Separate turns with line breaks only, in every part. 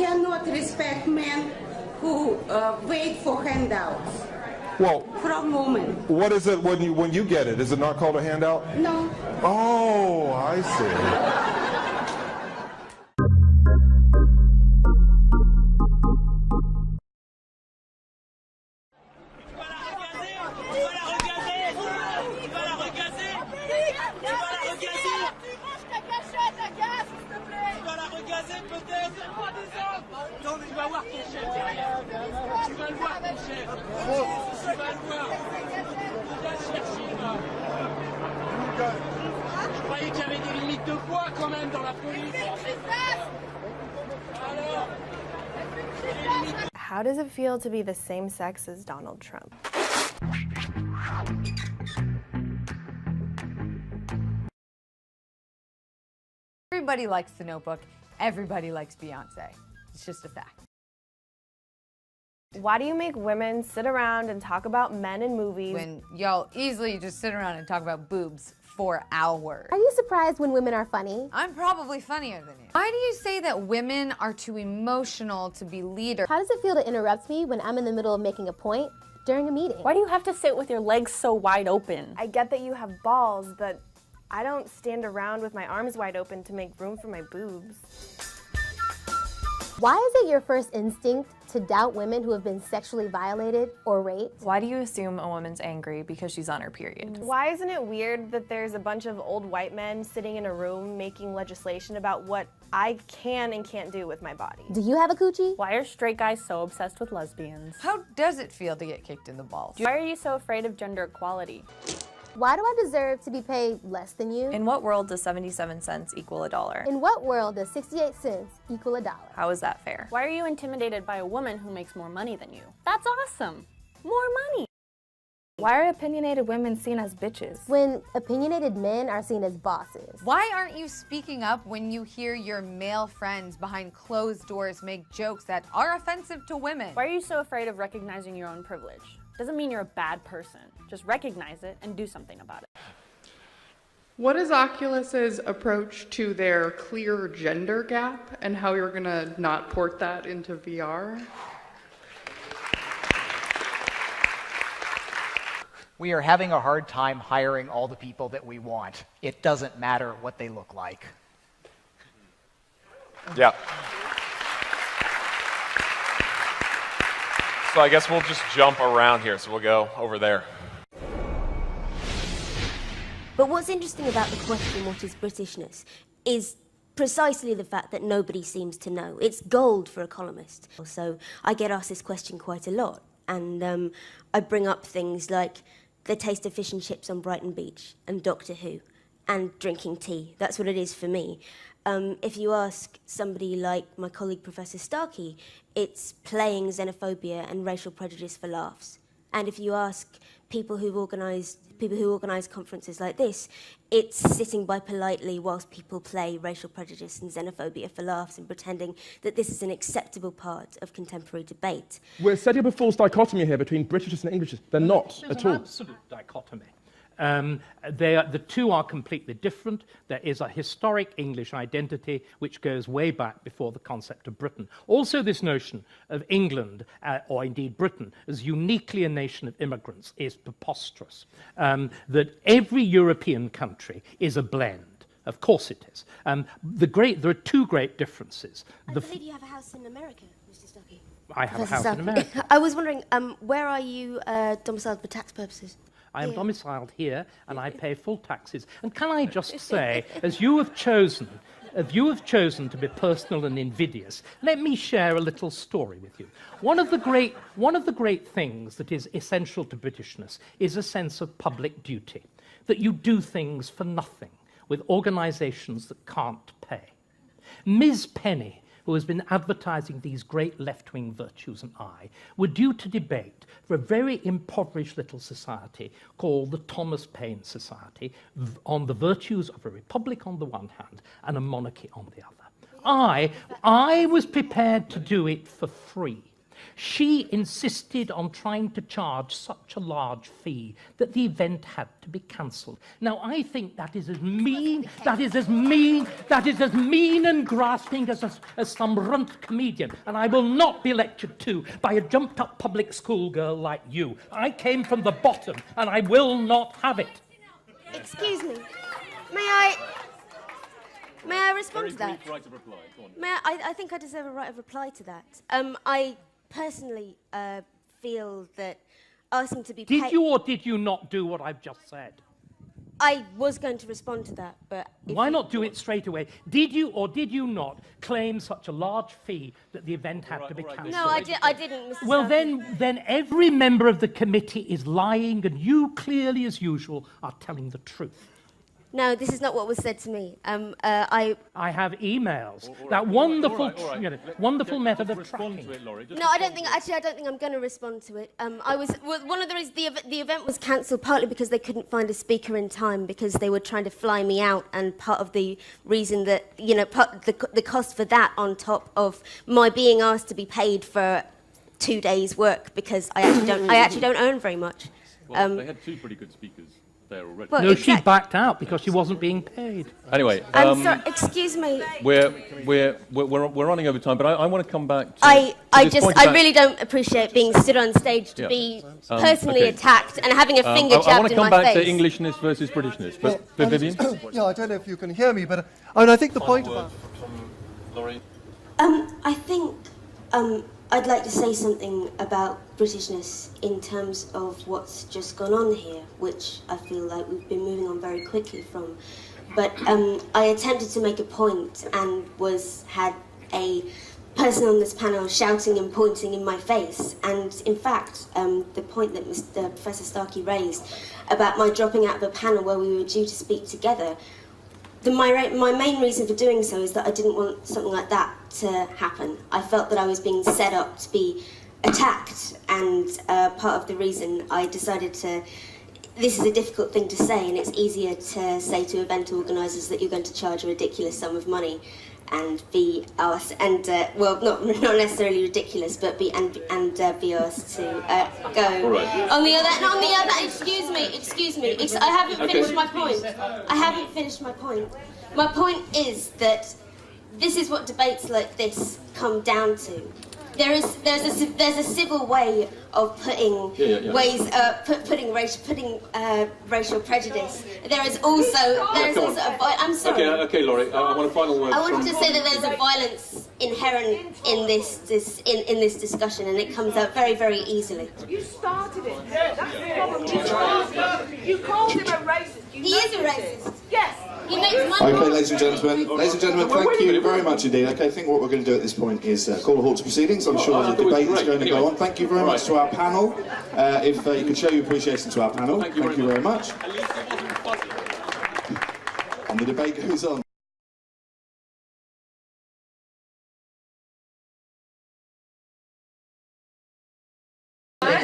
cannot respect men who wait for handouts.
Well,
From women.
what is it when you get it? Is it not called a handout?
No.
Oh, I see.
Je croyais qu'il y avait des limites de poids quand même dans la police.
How does it feel to be the same sex as Donald Trump?
Everybody likes The Notebook. Everybody likes Beyonce. It's just a fact.
Why do you make women sit around and talk about men in movies
When y'all easily just sit around and talk about boobs for hours?
Are you surprised when women are funny?
I'm probably funnier than you. Why do you say that women are too emotional to be leaders?
How does it feel to interrupt me when I'm in the middle of making a point during a meeting?
Why do you have to sit with your legs so wide open?
I get that you have balls, but I don't stand around with my arms wide open to make room for my boobs.
Why is it your first instinct to doubt women who have been sexually violated or raped?
Why do you assume a woman's angry because she's on her period?
Why isn't it weird that there's a bunch of old white men sitting in a room making legislation about what I can and can't do with my body?
Do you have a coochie?
Why are straight guys so obsessed with lesbians?
How does it feel to get kicked in the balls?
Why are you so afraid of gender equality?
Why do I deserve to be paid less than you?
In what world does 77 cents equal $1?
In what world does 68 cents equal $1?
How is that fair?
Why are you intimidated by a woman who makes more money than you? That's awesome! More money!
Why are opinionated women seen as bitches?
When opinionated men are seen as bosses.
Why aren't you speaking up when you hear your male friends behind closed doors make jokes that are offensive to women?
Why are you so afraid of recognizing your own privilege? Doesn't mean you're a bad person. Just recognize it and do something about it.
What is Oculus's approach to their clear gender gap and how you're gonna not port that into VR?
We are having a hard time hiring all the people that we want. It doesn't matter what they look like.
Yeah. So I guess we'll just jump around here. So we'll go over there.
But what's interesting about the question, what is Britishness, is precisely the fact that nobody seems to know. It's gold for a columnist. So I get asked this question quite a lot. And I bring up things like the taste of fish and chips on Brighton Beach and Doctor Who and drinking tea. That's what it is for me. If you ask somebody like my colleague Professor Starkey, it's playing xenophobia and racial prejudice for laughs. And if you ask people who organise conferences like this, it's sitting by politely whilst people play racial prejudice and xenophobia for laughs and pretending that this is an acceptable part of contemporary debate.
We're setting up a false dichotomy here between Britishness and Englishness. They're not at all.
There's an absolute dichotomy. The two are completely different. There is a historic English identity which goes way back before the concept of Britain. Also, this notion of England, or indeed Britain, as uniquely a nation of immigrants is preposterous. That every European country is a blend. Of course it is. There are two great differences.
I believe you have a house in America, Mr. Stuckey.
I have a house in America.
I was wondering, where are you domiciled for tax purposes?
I am domiciled here, and I pay full taxes. And can I just say, as you have chosen to be personal and invidious, let me share a little story with you. One of the great things that is essential to Britishness is a sense of public duty, that you do things for nothing with organisations that can't pay. Ms. Penny, who has been advertising these great left-wing virtues, and I, were due to debate for a very impoverished little society called the Thomas Paine Society on the virtues of a republic on the one hand and a monarchy on the other. I was prepared to do it for free. She insisted on trying to charge such a large fee that the event had to be cancelled. Now, I think that is as mean and grasping as some runt comedian, and I will not be lectured to by a jumped-up public school girl like you. I came from the bottom, and I will not have it.
Excuse me. May I respond to that?
Right of reply. Go on.
I think I deserve a right of reply to that. I personally feel that asking to be paid...
Did you or did you not do what I've just said?
I was going to respond to that, but...
Why not do it straight away? Did you or did you not claim such a large fee that the event had to be cancelled?
No, I didn't, Mr.
Well,
Starkey.
then every member of the committee is lying, and you, clearly as usual, are telling the truth.
No, this is not what was said to me. I
have emails. That wonderful, wonderful method of tracking.
No, I don't think I'm going to respond to it. One of the reasons the event was cancelled partly because they couldn't find a speaker in time because they were trying to fly me out, and part of the reason that the cost for that on top of my being asked to be paid for 2 days' work because I actually don't earn very much.
Well, they had two pretty good speakers there already.
Well, no, she backed out because she wasn't being paid.
Anyway,
I'm sorry, excuse me.
We're running over time, but I want to come back to
I really don't appreciate being stood on stage to be personally attacked and having a finger jabbed in my face.
I want to come back to Englishness versus Britishness, but Vivian?
Yeah, I don't know if you can hear me, but I think the point about...
I think I'd like to say something about Britishness in terms of what's just gone on here, which I feel like we've been moving on very quickly from. But I attempted to make a point and had a person on this panel shouting and pointing in my face. And in fact, the point that Professor Starkey raised about my dropping out of a panel where we were due to speak together, my main reason for doing so is that I didn't want something like that to happen. I felt that I was being set up to be attacked, and part of the reason I decided to... This is a difficult thing to say, and it's easier to say to event organisers that you're going to charge a ridiculous sum of money and be asked, and not necessarily ridiculous, but be asked to go.
Right.
On the other, excuse me. I haven't finished my point. I haven't finished my point. My point is that this is what debates like this come down to. There's a civil way of putting racial prejudice. There is also I'm sorry.
Okay, Laurie. I want a final word.
I wanted to say that there's a violence inherent in this discussion, and it comes out very, very easily.
You started it. That's the problem. You called him a racist.
He is a racist.
Yes.
He makes money.
Okay, ladies and gentlemen, thank you very much indeed. Okay, I think what we're going to do at this point is call a halt to proceedings. I'm sure the debate is going to go on. Thank you very much to our panel. If you could show your appreciation to our panel. Thank you very much. And the debate goes on.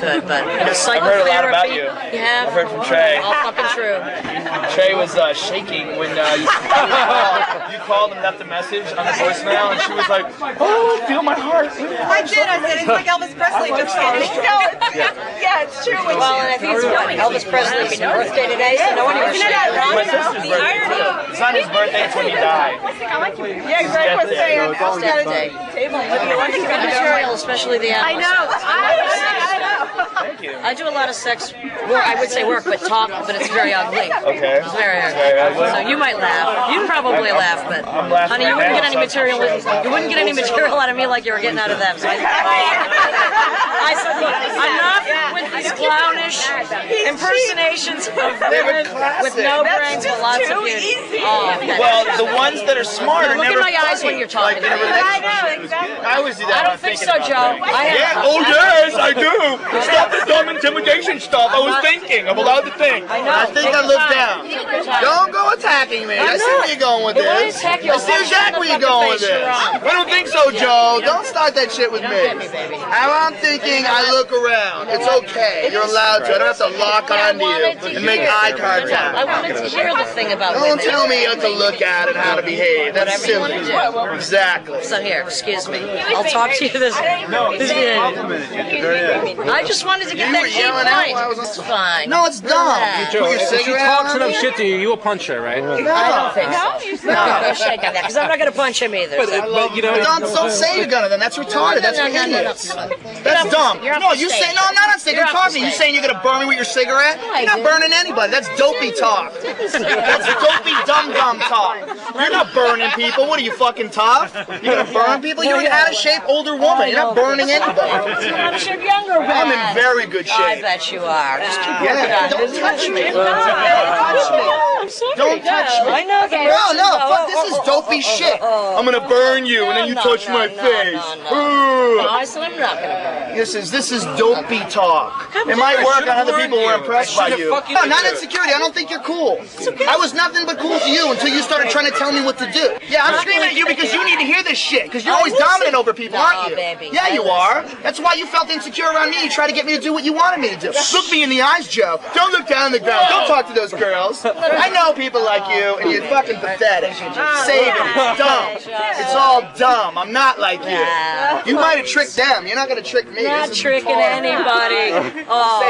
But I've heard a lot about you.
You have?
I've heard from Trey.
All fucking true.
Trey was shaking when you called and left a message on the voicemail, and she was like, "Oh, feel my heart."
I did. I said it's like Elvis Presley. Just kidding. No, yeah, it's true. Well, and I think it's funny. Elvis Presley's birthday today, so no one even knew that.
My sister's birthday. It's not his birthday; it's when he died.
Yeah, exactly. What's saying? I'll stand at the table. Material, especially the animals. I know.
Thank you.
I do a lot of sex work. I would say work, but talk, but it's very ugly.
Okay.
It's very ugly. So you might laugh. You'd probably laugh, but
I'm laughing
honey, you wouldn't get any material. You wouldn't get any material out of me like you were getting out of them. So I said, look, I'm not with these clownish impersonations of women with no brains but lots of beauty. Oh, okay.
Well, the ones that are smart are
look
never
in my eyes
funny.
when you're talking.
Like in a relationship. I always do that.
I don't think so, Joe.
Yes, I do. Stop the dumb intimidation stuff. I was thinking. I'm allowed to think.
I know.
I think I look down. Don't go attacking me. I see where you're going with this. I see exactly where you're going with this. I don't think so, Joe. Don't start that shit with me.
Get me, baby.
How I'm thinking
evening, I look around. It's okay. You're allowed to. I don't have to lock onto you and make eye contact.
I wanted to hear the thing about
Don't tell me what to look at and how to behave. That's
Whatever you
silly.
want to do.
Exactly.
So here, excuse me. I'll talk to you this. I just wanted to get that key point. It's fine.
No, it's dumb.
If she talks enough shit to you, you will punch her, right?
I don't think so. No, go shake on that, because I'm not going to punch him either.
But you know,
Don't say you're gonna then. That's retarded. That's for idiots. That's dumb. No, you say no. I'm not on stage. You're talking. You saying you're gonna burn me with your cigarette? You're not burning anybody. That's dopey talk. That's dopey dumb talk. You're not burning people. What are you, fucking tough? You're gonna burn people? You're an out of shape older woman. You're not burning anybody.
You're out of shape younger man.
I'm in very good shape.
I bet you are. Just keep working on it.
Don't touch me. Don't touch me. Don't touch me.
I know.
No, fuck, this is dopey shit. I'm gonna burn you, and then you touch my face.
No, I said I'm not going to burn you.
This is dopey talk. It might work on other people who are impressed by you. No, not insecurity. I don't think you're cool. I was nothing but cool to you until you started trying to tell me what to do. Yeah, I'm screaming at you because you need to hear this shit. Because you're always dominant over people, aren't you?
Baby.
Yeah, you are. That's why you felt insecure around me. You tried to get me to do what you wanted me to do. Look me in the eyes, Joe. Don't look down the ground. Don't talk to those girls. I know people like you, and you're fucking pathetic. Save it. It's dumb. It's all dumb. I'm not like you. You might have tricked them. You're not going to trick me.
Not tricking anybody. Oh,